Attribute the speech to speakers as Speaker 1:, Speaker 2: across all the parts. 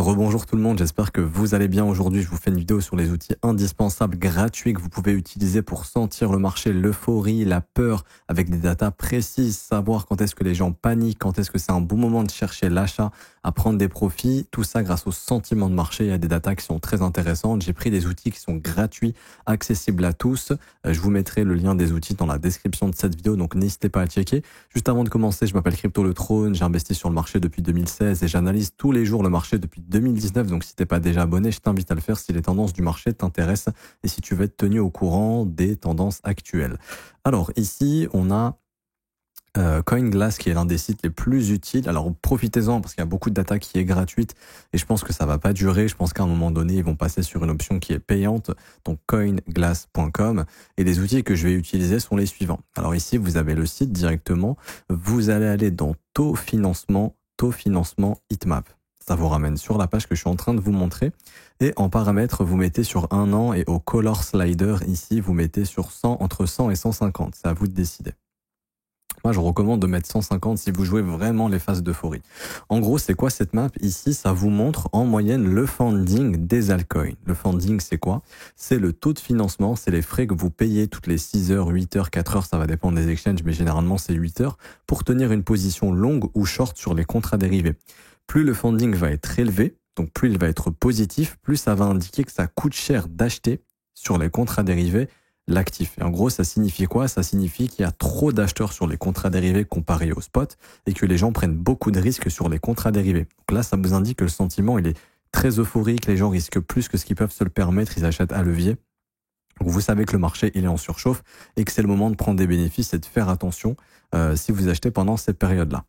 Speaker 1: Rebonjour tout le monde, j'espère que vous allez bien. Aujourd'hui, je vous fais une vidéo sur les outils indispensables gratuits que vous pouvez utiliser pour sentir le marché, l'euphorie, la peur, avec des datas précises, savoir quand est-ce que les gens paniquent, quand est-ce que c'est un bon moment de chercher l'achat, à prendre des profits, tout ça grâce au sentiment de marché. Il y a des datas qui sont très intéressantes. J'ai pris des outils qui sont gratuits, accessibles à tous. Je vous mettrai le lien des outils dans la description de cette vidéo, donc n'hésitez pas à checker. Juste avant de commencer, je m'appelle Crypto Le Trône, j'ai investi sur le marché depuis 2016 et j'analyse tous les jours le marché depuis 2019, donc si t'es pas déjà abonné, je t'invite à le faire si les tendances du marché t'intéressent et si tu veux être tenu au courant des tendances actuelles. Alors ici, on a CoinGlass qui est l'un des sites les plus utiles. Alors profitez-en parce qu'il y a beaucoup de data qui est gratuite et je pense que ça va pas durer. Je pense qu'à un moment donné, ils vont passer sur une option qui est payante, donc coinglass.com, et les outils que je vais utiliser sont les suivants. Alors ici, vous avez le site directement. Vous allez aller dans taux financement Heatmap. Ça vous ramène sur la page que je suis en train de vous montrer. Et en paramètres, vous mettez sur 1 an et au color slider, ici, vous mettez sur 100, entre 100 et 150. C'est à vous de décider. Moi, je recommande de mettre 150 si vous jouez vraiment les phases d'euphorie. En gros, c'est quoi cette map? Ici, ça vous montre en moyenne le funding des altcoins. Le funding, c'est quoi? C'est le taux de financement, c'est les frais que vous payez toutes les 6 heures, 8 heures, 4 heures, ça va dépendre des exchanges, mais généralement c'est 8 heures, pour tenir une position longue ou short sur les contrats dérivés. Plus le funding va être élevé, donc plus il va être positif, plus ça va indiquer que ça coûte cher d'acheter sur les contrats dérivés l'actif. Et en gros, ça signifie quoi? Ça signifie qu'il y a trop d'acheteurs sur les contrats dérivés comparés au spot et que les gens prennent beaucoup de risques sur les contrats dérivés. Donc là, ça vous indique que le sentiment, il est très euphorique, les gens risquent plus que ce qu'ils peuvent se le permettre, ils achètent à levier. Donc vous savez que le marché, il est en surchauffe et que c'est le moment de prendre des bénéfices et de faire attention si vous achetez pendant cette période-là.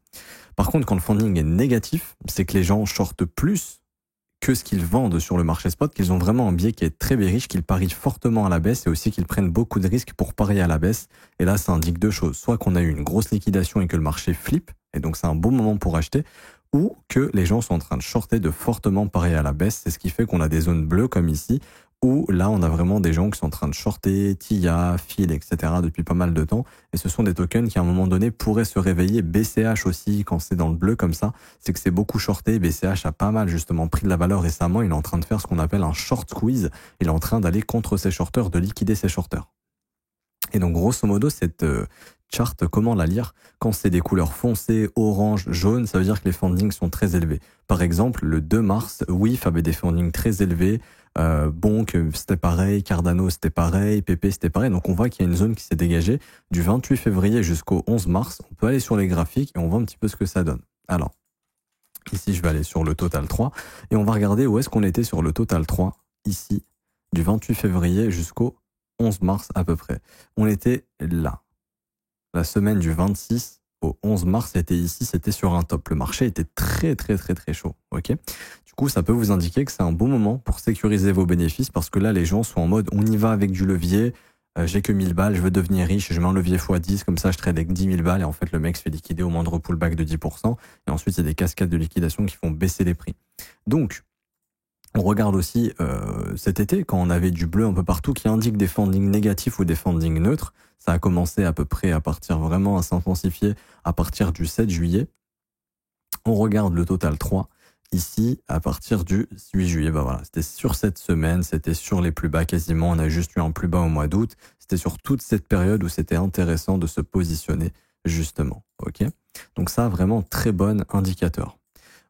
Speaker 1: Par contre, quand le funding est négatif, c'est que les gens shortent plus que ce qu'ils vendent sur le marché spot, qu'ils ont vraiment un biais qui est très bearish, qu'ils parient fortement à la baisse et aussi qu'ils prennent beaucoup de risques pour parier à la baisse. Et là, ça indique deux choses. Soit qu'on a eu une grosse liquidation et que le marché flippe, et donc c'est un bon moment pour acheter, ou que les gens sont en train de shorter, de fortement parier à la baisse. C'est ce qui fait qu'on a des zones bleues comme ici, où là, on a vraiment des gens qui sont en train de shorter, TIA, FIL, etc. depuis pas mal de temps. Et ce sont des tokens qui, à un moment donné, pourraient se réveiller. BCH aussi, quand c'est dans le bleu comme ça, c'est que c'est beaucoup shorté. BCH a pas mal, justement, pris de la valeur récemment. Il est en train de faire ce qu'on appelle un short squeeze. Il est en train d'aller contre ses shorters, de liquider ses shorters. Et donc, grosso modo, cette charte, comment la lire? Quand c'est des couleurs foncées, orange, jaune, ça veut dire que les fundings sont très élevés. Par exemple, le 2 mars, WIF avait des fundings très élevés. Bonk, c'était pareil, Cardano, c'était pareil, PP, c'était pareil. Donc, on voit qu'il y a une zone qui s'est dégagée du 28 février jusqu'au 11 mars. On peut aller sur les graphiques et on voit un petit peu ce que ça donne. Alors, ici, je vais aller sur le total 3 et on va regarder où est-ce qu'on était sur le total 3, ici, du 28 février jusqu'au 11 mars à peu près. On était là. La semaine du 26 au 11 mars, c'était ici, c'était sur un top. Le marché était très chaud. Ok. Du coup, ça peut vous indiquer que c'est un bon moment pour sécuriser vos bénéfices parce que là, les gens sont en mode, on y va avec du levier. J'ai que 1000 balles, je veux devenir riche, je mets un levier x10, comme ça je trade avec 10 000 balles et en fait le mec se fait liquider au moindre pullback de 10% et ensuite il y a des cascades de liquidation qui font baisser les prix. Donc, on regarde aussi cet été, quand on avait du bleu un peu partout qui indique des fundings négatifs ou des fundings neutres. Ça a commencé à peu près à partir vraiment à s'intensifier à partir du 7 juillet. On regarde le total 3 ici à partir du 8 juillet. Bah voilà, c'était sur cette semaine, c'était sur les plus bas quasiment. On a juste eu un plus bas au mois d'août. C'était sur toute cette période où c'était intéressant de se positionner justement. Ok. Donc ça, vraiment très bon indicateur.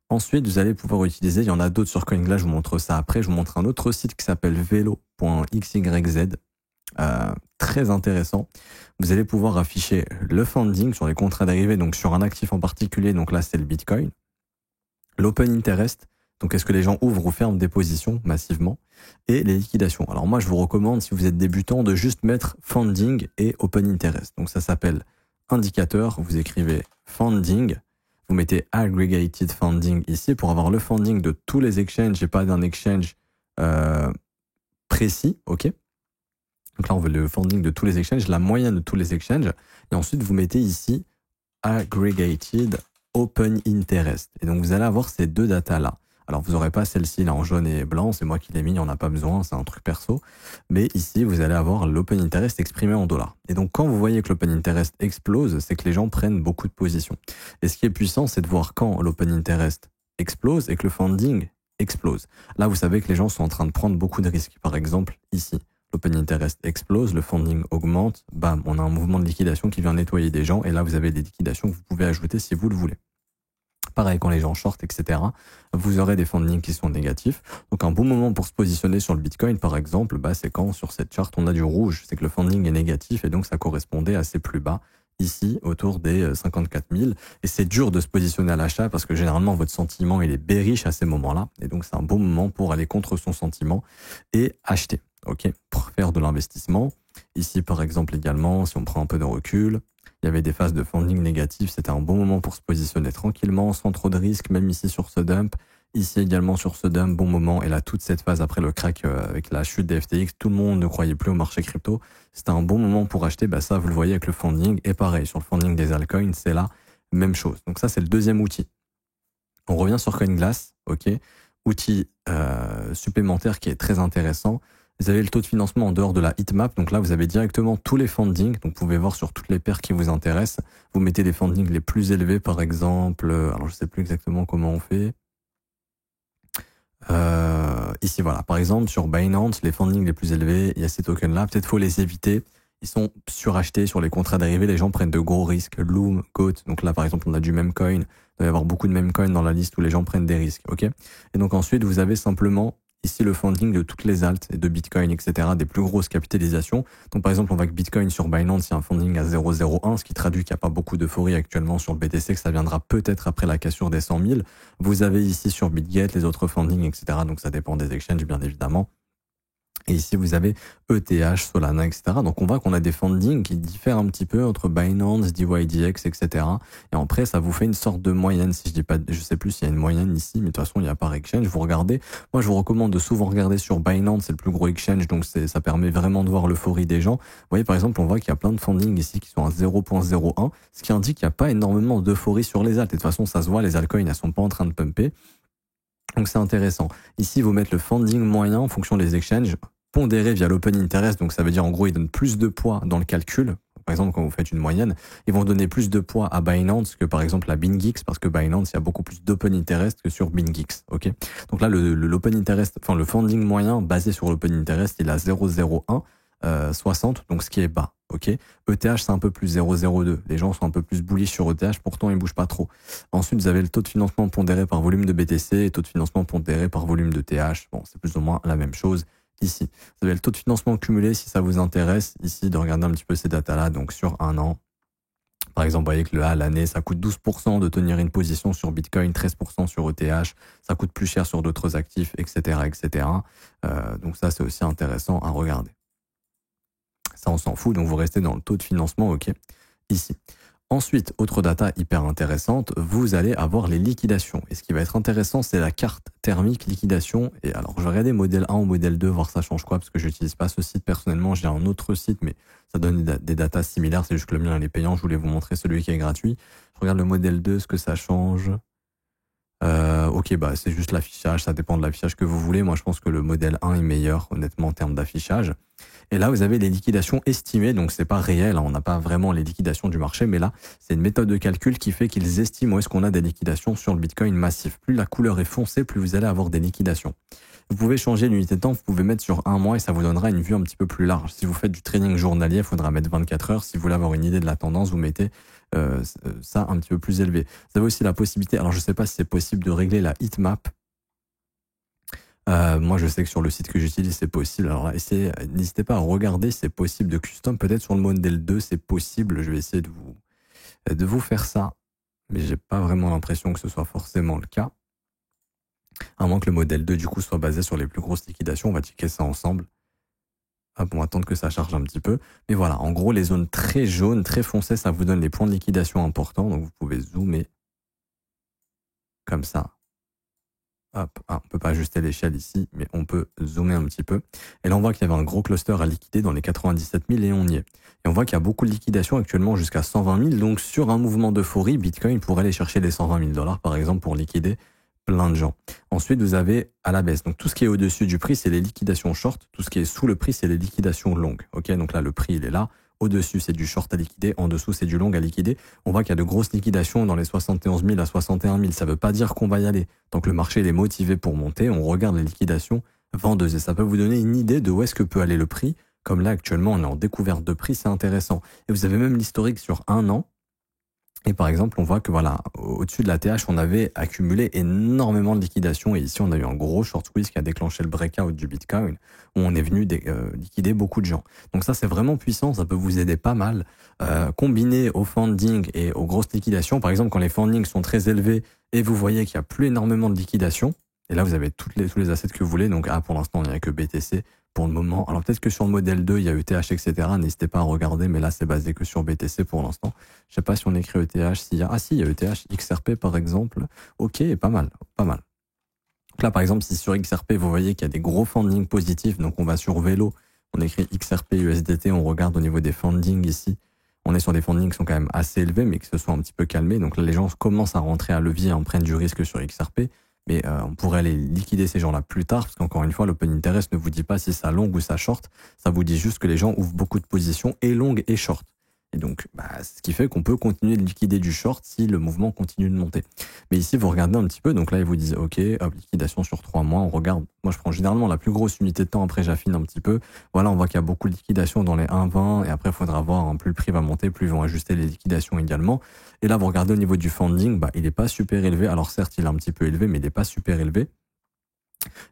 Speaker 1: Ensuite, vous allez pouvoir utiliser, il y en a d'autres sur CoinGlass, je vous montre ça après, je vous montre un autre site qui s'appelle velo.xyz, très intéressant. Vous allez pouvoir afficher le funding sur les contrats dérivés, donc sur un actif en particulier, donc là c'est le Bitcoin, l'open interest, donc est-ce que les gens ouvrent ou ferment des positions massivement, et les liquidations. Alors moi je vous recommande, si vous êtes débutant, de juste mettre funding et open interest. Donc ça s'appelle indicateur, vous écrivez funding, vous mettez aggregated funding ici pour avoir le funding de tous les exchanges et pas d'un exchange précis, ok. Donc là, on veut le funding de tous les exchanges, la moyenne de tous les exchanges. Et ensuite, vous mettez ici aggregated open interest. Et donc, vous allez avoir ces deux datas-là. Alors, vous n'aurez pas celle-ci là en jaune et blanc, c'est moi qui l'ai mis, il n'y en a pas besoin, c'est un truc perso. Mais ici, vous allez avoir l'open interest exprimé en dollars. Et donc, quand vous voyez que l'open interest explose, c'est que les gens prennent beaucoup de positions. Et ce qui est puissant, c'est de voir quand l'open interest explose et que le funding explose. Là, vous savez que les gens sont en train de prendre beaucoup de risques. Par exemple, ici, l'open interest explose, le funding augmente, bam, on a un mouvement de liquidation qui vient nettoyer des gens, et là, vous avez des liquidations que vous pouvez ajouter si vous le voulez. Pareil, quand les gens short, etc., vous aurez des fundings qui sont négatifs. Donc, un bon moment pour se positionner sur le Bitcoin, par exemple, c'est quand sur cette charte, on a du rouge. C'est que le funding est négatif et donc ça correspondait à ses plus bas, ici, autour des 54 000. Et c'est dur de se positionner à l'achat parce que généralement, votre sentiment, il est bearish à ces moments-là. Et donc, c'est un bon moment pour aller contre son sentiment et acheter, ok, pour faire de l'investissement. Ici, par exemple, également, si on prend un peu de recul, il y avait des phases de funding négatif, c'était un bon moment pour se positionner tranquillement, sans trop de risques, même ici sur ce dump. Ici également sur ce dump, bon moment. Et là, toute cette phase après le crack avec la chute des FTX, tout le monde ne croyait plus au marché crypto. C'était un bon moment pour acheter. Ça, vous le voyez avec le funding. Et pareil, sur le funding des altcoins, c'est la même chose. Donc ça, c'est le deuxième outil. On revient sur CoinGlass, ok. Outil supplémentaire qui est très intéressant. Vous avez le taux de financement en dehors de la heatmap. Donc là, vous avez directement tous les fundings. Donc, vous pouvez voir sur toutes les paires qui vous intéressent. Vous mettez les fundings les plus élevés, par exemple. Alors, je sais plus exactement comment on fait. Ici, voilà. Par exemple, sur Binance, les fundings les plus élevés, il y a ces tokens-là. Peut-être faut les éviter. Ils sont surachetés sur les contrats dérivés. Les gens prennent de gros risques. Loom, Goat. Donc là, par exemple, on a du Memcoin. Il doit y avoir beaucoup de Memcoin dans la liste où les gens prennent des risques. Ok. Et donc ensuite, vous avez simplement ici le funding de toutes les alts et de Bitcoin, etc., des plus grosses capitalisations. Donc par exemple, on voit que Bitcoin sur Binance, il y a un funding à 0,01, ce qui traduit qu'il n'y a pas beaucoup d'euphorie actuellement sur le BTC, que ça viendra peut-être après la cassure des 100 000. Vous avez ici sur BitGet les autres fundings, etc., donc ça dépend des exchanges, bien évidemment. Et ici, vous avez ETH, Solana, etc. Donc, on voit qu'on a des fundings qui diffèrent un petit peu entre Binance, DYDX, etc. Et après, ça vous fait une sorte de moyenne. Si je dis pas, je sais plus s'il y a une moyenne ici, mais de toute façon, il y a par exchange. Vous regardez. Moi, je vous recommande de souvent regarder sur Binance. C'est le plus gros exchange. Donc, ça permet vraiment de voir l'euphorie des gens. Vous voyez, par exemple, on voit qu'il y a plein de fundings ici qui sont à 0,01. Ce qui indique qu'il n'y a pas énormément d'euphorie sur les alts. Et de toute façon, ça se voit, les altcoins, elles sont pas en train de pumper. Donc, c'est intéressant. Ici, vous mettez le funding moyen en fonction des exchanges, pondéré via l'open interest. Donc, ça veut dire, en gros, ils donnent plus de poids dans le calcul. Par exemple, quand vous faites une moyenne, ils vont donner plus de poids à Binance que, par exemple, à BingX, parce que Binance, il y a beaucoup plus d'open interest que sur BingX. Ok. Donc là, l'open interest, enfin, le funding moyen basé sur l'open interest, il a 0,01, 60, donc ce qui est bas. Ok. ETH, c'est un peu plus 0,02. Les gens sont un peu plus bullish sur ETH, pourtant ils bougent pas trop. Ensuite, vous avez le taux de financement pondéré par volume de BTC et taux de financement pondéré par volume de TH. Bon, c'est plus ou moins la même chose ici. Vous avez le taux de financement cumulé si ça vous intéresse ici de regarder un petit peu ces datas-là. Donc sur un an, par exemple, vous voyez que à l'année, ça coûte 12% de tenir une position sur Bitcoin, 13% sur ETH. Ça coûte plus cher sur d'autres actifs, etc., etc. Donc ça, c'est aussi intéressant à regarder. Ça, on s'en fout, donc vous restez dans le taux de financement, ok, ici. Ensuite, autre data hyper intéressante, vous allez avoir les liquidations. Et ce qui va être intéressant, c'est la carte thermique liquidation. Et alors, je vais regarder modèle 1 ou modèle 2, voir ça change quoi, parce que je n'utilise pas ce site personnellement, j'ai un autre site, mais ça donne des datas similaires, c'est juste que le mien, il est payant, je voulais vous montrer celui qui est gratuit. Je regarde le modèle 2, ce que ça change. Ok, c'est juste l'affichage, ça dépend de l'affichage que vous voulez. Moi, je pense que le modèle 1 est meilleur, honnêtement, en termes d'affichage. Et là, vous avez les liquidations estimées, donc c'est pas réel, hein, on n'a pas vraiment les liquidations du marché, mais là, c'est une méthode de calcul qui fait qu'ils estiment où est-ce qu'on a des liquidations sur le Bitcoin massif. Plus la couleur est foncée, plus vous allez avoir des liquidations. Vous pouvez changer l'unité de temps, vous pouvez mettre sur un mois et ça vous donnera une vue un petit peu plus large. Si vous faites du trading journalier, il faudra mettre 24 heures. Si vous voulez avoir une idée de la tendance, vous mettez ça un petit peu plus élevé. Vous avez aussi la possibilité, alors je ne sais pas si c'est possible de régler la heatmap. Moi, je sais que sur le site que j'utilise, c'est possible. Alors, n'hésitez pas à regarder si c'est possible de custom. Peut-être sur le modèle 2, c'est possible. Je vais essayer de vous faire ça. Mais j'ai pas vraiment l'impression que ce soit forcément le cas. À moins que le modèle 2, du coup, soit basé sur les plus grosses liquidations. On va checker ça ensemble. Hop, on va attendre que ça charge un petit peu. Mais voilà, en gros, les zones très jaunes, très foncées, ça vous donne les points de liquidation importants. Donc, vous pouvez zoomer comme ça. Hop, on peut pas ajuster l'échelle ici, mais on peut zoomer un petit peu. Et là, on voit qu'il y avait un gros cluster à liquider dans les 97 000 et on y est. Et on voit qu'il y a beaucoup de liquidations actuellement jusqu'à 120 000. Donc, sur un mouvement d'euphorie, Bitcoin pourrait aller chercher les 120 000 $, par exemple, pour liquider plein de gens. Ensuite, vous avez à la baisse. Donc, tout ce qui est au-dessus du prix, c'est les liquidations short. Tout ce qui est sous le prix, c'est les liquidations longues. Ok, donc là, le prix, il est là. Au-dessus, c'est du short à liquider. En dessous, c'est du long à liquider. On voit qu'il y a de grosses liquidations dans les 71 000 à 61 000. Ça veut pas dire qu'on va y aller. Tant que le marché il est motivé pour monter, on regarde les liquidations vendeuses. Et ça peut vous donner une idée de où est-ce que peut aller le prix. Comme là, actuellement, on est en découverte de prix, c'est intéressant. Et vous avez même l'historique sur un an. Et par exemple, on voit que voilà, au-dessus de la TH, on avait accumulé énormément de liquidations. Et ici, on a eu un gros short squeeze qui a déclenché le breakout du Bitcoin, où on est venu liquider beaucoup de gens. Donc ça, c'est vraiment puissant. Ça peut vous aider pas mal. Combiné au funding et aux grosses liquidations. Par exemple, quand les fundings sont très élevés et vous voyez qu'il n'y a plus énormément de liquidations, et là, vous avez tous les assets que vous voulez. Donc, pour l'instant, il n'y a que BTC pour le moment. Alors, peut-être que sur le modèle 2, il y a ETH, etc. N'hésitez pas à regarder, mais là, c'est basé que sur BTC pour l'instant. Je sais pas si on écrit ETH, s'il y a... Ah si, il y a ETH, XRP, par exemple. Ok, pas mal, pas mal. Donc là, par exemple, si sur XRP, vous voyez qu'il y a des gros funding positifs, donc on va sur Vélo, on écrit XRP, USDT, on regarde au niveau des funding ici. On est sur des fundings qui sont quand même assez élevés, mais qui se sont un petit peu calmés. Donc là, les gens commencent à rentrer à levier, en prennent du risque sur XRP. Mais on pourrait aller liquider ces gens-là plus tard, parce qu'encore une fois, l'open interest ne vous dit pas si ça long ou ça short, ça vous dit juste que les gens ouvrent beaucoup de positions, et long et short. Et donc, ce qui fait qu'on peut continuer de liquider du short si le mouvement continue de monter. Mais ici, vous regardez un petit peu, donc là, ils vous disent, OK, hop, liquidation sur 3 mois, on regarde. Moi, je prends généralement la plus grosse unité de temps, après j'affine un petit peu. Voilà, on voit qu'il y a beaucoup de liquidations dans les 1,20, et après, il faudra voir, hein, plus le prix va monter, plus ils vont ajuster les liquidations également. Et là, vous regardez au niveau du funding, il n'est pas super élevé. Alors certes, il est un petit peu élevé, mais il n'est pas super élevé.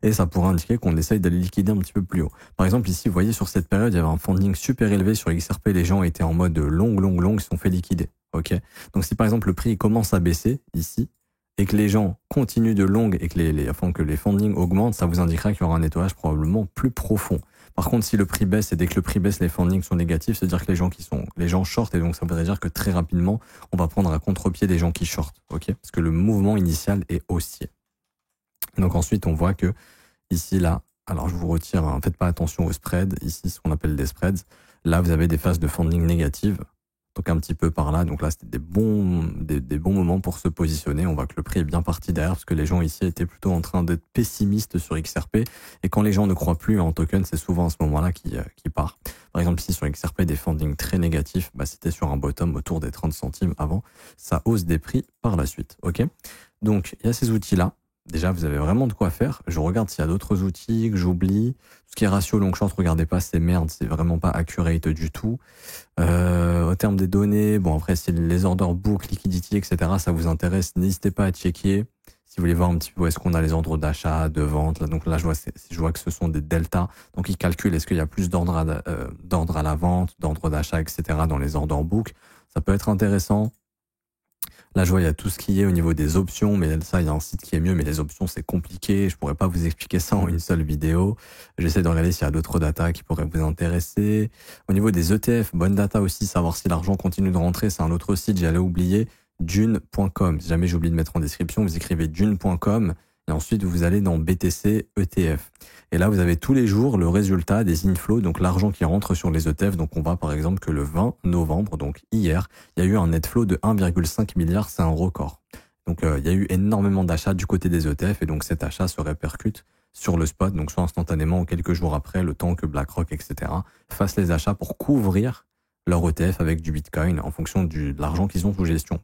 Speaker 1: Et ça pourrait indiquer qu'on essaye d'aller liquider un petit peu plus haut. Par exemple, ici, vous voyez, sur cette période, il y avait un funding super élevé sur XRP. Les gens étaient en mode long, ils se sont fait liquider. OK? Donc, si par exemple, le prix commence à baisser ici, et que les gens continuent de long et que les fundings augmentent, ça vous indiquera qu'il y aura un nettoyage probablement plus profond. Par contre, si le prix baisse et dès que le prix baisse, les fundings sont négatifs, c'est-à-dire que les gens shortent, et donc ça voudrait dire que très rapidement, on va prendre à contre-pied des gens qui shortent. OK? Parce que le mouvement initial est haussier. Donc ensuite, on voit que ici, là, alors je vous retire, hein, faites pas attention aux spreads, ici ce qu'on appelle des spreads. Là, vous avez des phases de funding négatives, donc un petit peu par là. Donc là, c'était des bons moments pour se positionner. On voit que le prix est bien parti derrière, parce que les gens ici étaient plutôt en train d'être pessimistes sur XRP. Et quand les gens ne croient plus en token, c'est souvent à ce moment-là qui part. Par exemple, ici sur XRP, des fundings très négatifs, c'était sur un bottom autour des 30 centimes avant. Ça hausse des prix par la suite. OK? Donc, il y a ces outils-là. Déjà, vous avez vraiment de quoi faire. Je regarde s'il y a d'autres outils que j'oublie. Ce qui est ratio long short, regardez pas, c'est merde, c'est vraiment pas accurate du tout. Au terme des données, bon après, si les order book, liquidity, etc., ça vous intéresse, n'hésitez pas à checker. Si vous voulez voir un petit peu où est-ce qu'on a les ordres d'achat, de vente, là, donc là, je vois que ce sont des deltas. Donc, ils calculent est-ce qu'il y a plus d'ordres à la vente, d'ordres d'achat, etc., dans les order book. Ça peut être intéressant. Là, je vois, il y a tout ce qui est au niveau des options, mais ça, il y a un site qui est mieux, mais les options, c'est compliqué. Je pourrais pas vous expliquer ça en une seule vidéo. J'essaie de regarder s'il y a d'autres data qui pourraient vous intéresser. Au niveau des ETF, bonne data aussi, savoir si l'argent continue de rentrer. C'est un autre site, j'allais oublier, dune.com. Si jamais j'oublie de mettre en description, vous écrivez dune.com. Et ensuite, vous allez dans BTC ETF. Et là, vous avez tous les jours le résultat des inflows, donc l'argent qui rentre sur les ETF. Donc, on voit par exemple que le 20 novembre, donc hier, il y a eu un net flow de 1,5 milliard. C'est un record. Donc, il y a eu énormément d'achats du côté des ETF. Et donc, cet achat se répercute sur le spot, donc soit instantanément ou quelques jours après, le temps que BlackRock, etc., fassent les achats pour couvrir leur ETF avec du Bitcoin en fonction de l'argent qu'ils ont sous gestion.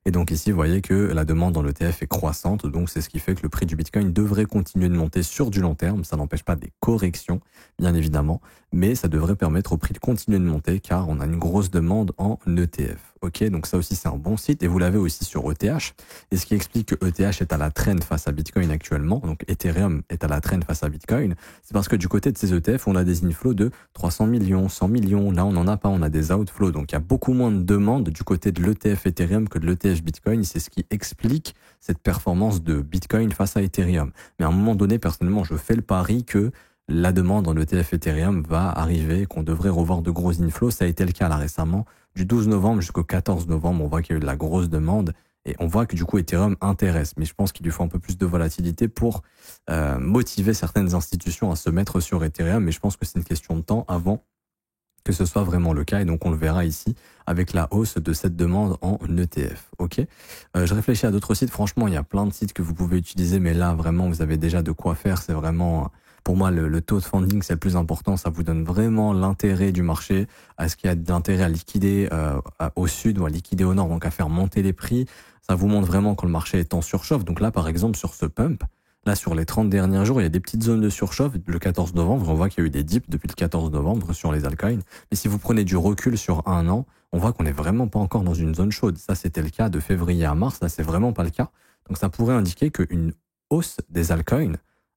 Speaker 1: Et donc ici, vous voyez que la demande dans l'ETF est croissante, donc c'est ce qui fait que le prix du Bitcoin devrait continuer de monter sur du long terme. Ça n'empêche pas des corrections, bien évidemment, mais ça devrait permettre au prix de continuer de monter car on a une grosse demande en ETF. Ok, donc ça aussi c'est un bon site et vous l'avez aussi sur ETH. Et ce qui explique que ETH est à la trend face à Bitcoin actuellement, donc Ethereum est à la trend face à Bitcoin, c'est parce que du côté de ces ETF, on a des inflows de 300 millions, 100 millions. Là, on n'en a pas, on a des outflows. Donc il y a beaucoup moins de demandes du côté de l'ETF Ethereum que de l'ETF Bitcoin. C'est ce qui explique cette performance de Bitcoin face à Ethereum. Mais à un moment donné, personnellement, je fais le pari que la demande en ETF Ethereum va arriver, qu'on devrait revoir de gros inflows. Ça a été le cas là récemment. Du 12 novembre jusqu'au 14 novembre, on voit qu'il y a eu de la grosse demande et on voit que du coup Ethereum intéresse. Mais je pense qu'il lui faut un peu plus de volatilité pour motiver certaines institutions à se mettre sur Ethereum. Mais je pense que c'est une question de temps avant que ce soit vraiment le cas. Et donc on le verra ici avec la hausse de cette demande en ETF. Ok. Je réfléchis à d'autres sites. Franchement, il y a plein de sites que vous pouvez utiliser, mais là vraiment vous avez déjà de quoi faire. C'est vraiment Pour moi, le taux de funding, c'est le plus important. Ça vous donne vraiment l'intérêt du marché. Est-ce qu'il y a d'intérêt à liquider au sud ou à liquider au nord, donc à faire monter les prix? Ça vous montre vraiment quand le marché est en surchauffe. Donc là, par exemple, sur ce pump, là, sur les 30 derniers jours, il y a des petites zones de surchauffe. Le 14 novembre, on voit qu'il y a eu des dips depuis le 14 novembre sur les altcoins. Mais si vous prenez du recul sur un an, on voit qu'on n'est vraiment pas encore dans une zone chaude. Ça, c'était le cas de février à mars. Là, c'est vraiment pas le cas. Donc, ça pourrait indiquer qu'une hausse des altcoins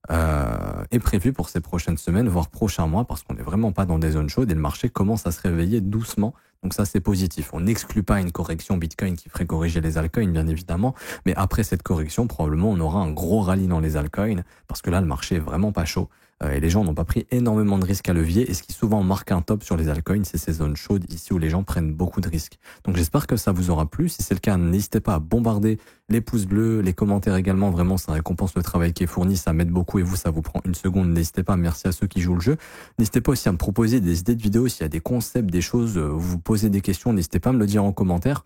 Speaker 1: est prévue pour ces prochaines semaines, voire prochains mois, parce qu'on n'est vraiment pas dans des zones chaudes et le marché commence à se réveiller doucement. Donc ça, c'est positif. On n'exclut pas une correction Bitcoin qui ferait corriger les altcoins, bien évidemment. Mais après cette correction, probablement, on aura un gros rallye dans les altcoins parce que là, le marché est vraiment pas chaud. Et les gens n'ont pas pris énormément de risques à levier. Et ce qui souvent marque un top sur les altcoins, c'est ces zones chaudes ici où les gens prennent beaucoup de risques. Donc j'espère que ça vous aura plu. Si c'est le cas, n'hésitez pas à bombarder les pouces bleus, les commentaires également. Vraiment, ça récompense le travail qui est fourni. Ça m'aide beaucoup et vous, ça vous prend une seconde. N'hésitez pas. Merci à ceux qui jouent le jeu. N'hésitez pas aussi à me proposer des idées de vidéos. S'il y a des concepts, des choses, vous posez des questions, n'hésitez pas à me le dire en commentaire.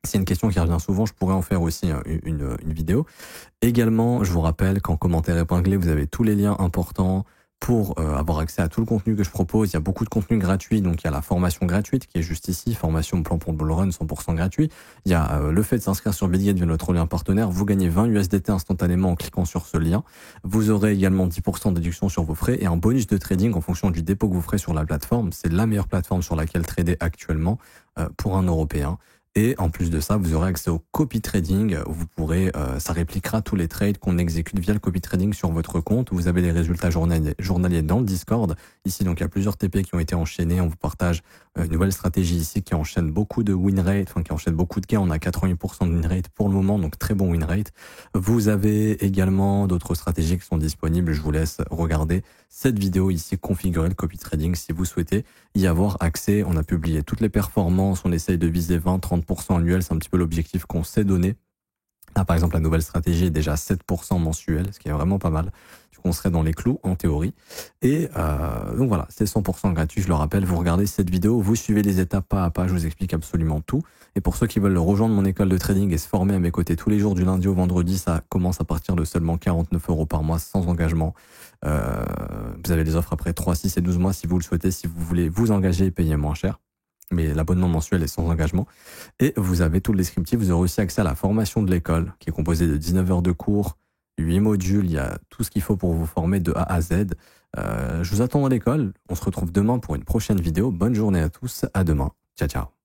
Speaker 1: C'est une question qui revient souvent, je pourrais en faire aussi une vidéo. Également, je vous rappelle qu'en commentaire épinglé, vous avez tous les liens importants pour avoir accès à tout le contenu que je propose. Il y a beaucoup de contenu gratuit, donc il y a la formation gratuite qui est juste ici, formation plan pour le bull run 100% gratuit. Il y a le fait de s'inscrire sur Bitget via notre lien partenaire. Vous gagnez 20 USDT instantanément en cliquant sur ce lien. Vous aurez également 10% de déduction sur vos frais et un bonus de trading en fonction du dépôt que vous ferez sur la plateforme. C'est la meilleure plateforme sur laquelle trader actuellement pour un Européen. Et en plus de ça, vous aurez accès au copy trading où vous pourrez, ça répliquera tous les trades qu'on exécute via le copy trading sur votre compte. Vous avez les résultats journaliers dans le Discord. Ici, donc, il y a plusieurs TP qui ont été enchaînés. On vous partage une nouvelle stratégie ici qui enchaîne beaucoup de win rate, enfin, qui enchaîne beaucoup de gains. On a 88% de win rate pour le moment, donc très bon win rate. Vous avez également d'autres stratégies qui sont disponibles. Je vous laisse regarder cette vidéo ici, configurer le copy trading si vous souhaitez y avoir accès. On a publié toutes les performances. On essaye de viser 20-30% annuel. C'est un petit peu l'objectif qu'on s'est donné. Là, par exemple, la nouvelle stratégie est déjà 7% mensuel, ce qui est vraiment pas mal. Du coup, on serait dans les clous, en théorie. Et donc voilà, c'est 100% gratuit, je le rappelle. Vous regardez cette vidéo, vous suivez les étapes pas à pas, je vous explique absolument tout. Et pour ceux qui veulent rejoindre mon école de trading et se former à mes côtés tous les jours du lundi au vendredi, ça commence à partir de seulement 49 € par mois, sans engagement. Vous avez les offres après 3, 6 et 12 mois si vous le souhaitez, si vous voulez vous engager et payer moins cher. Mais l'abonnement mensuel est sans engagement. Et vous avez tout le descriptif. Vous aurez aussi accès à la formation de l'école, qui est composée de 19 heures de cours, 8 modules. Il y a tout ce qu'il faut pour vous former de A à Z. Je vous attends à l'école. On se retrouve demain pour une prochaine vidéo. Bonne journée à tous. À demain. Ciao, ciao.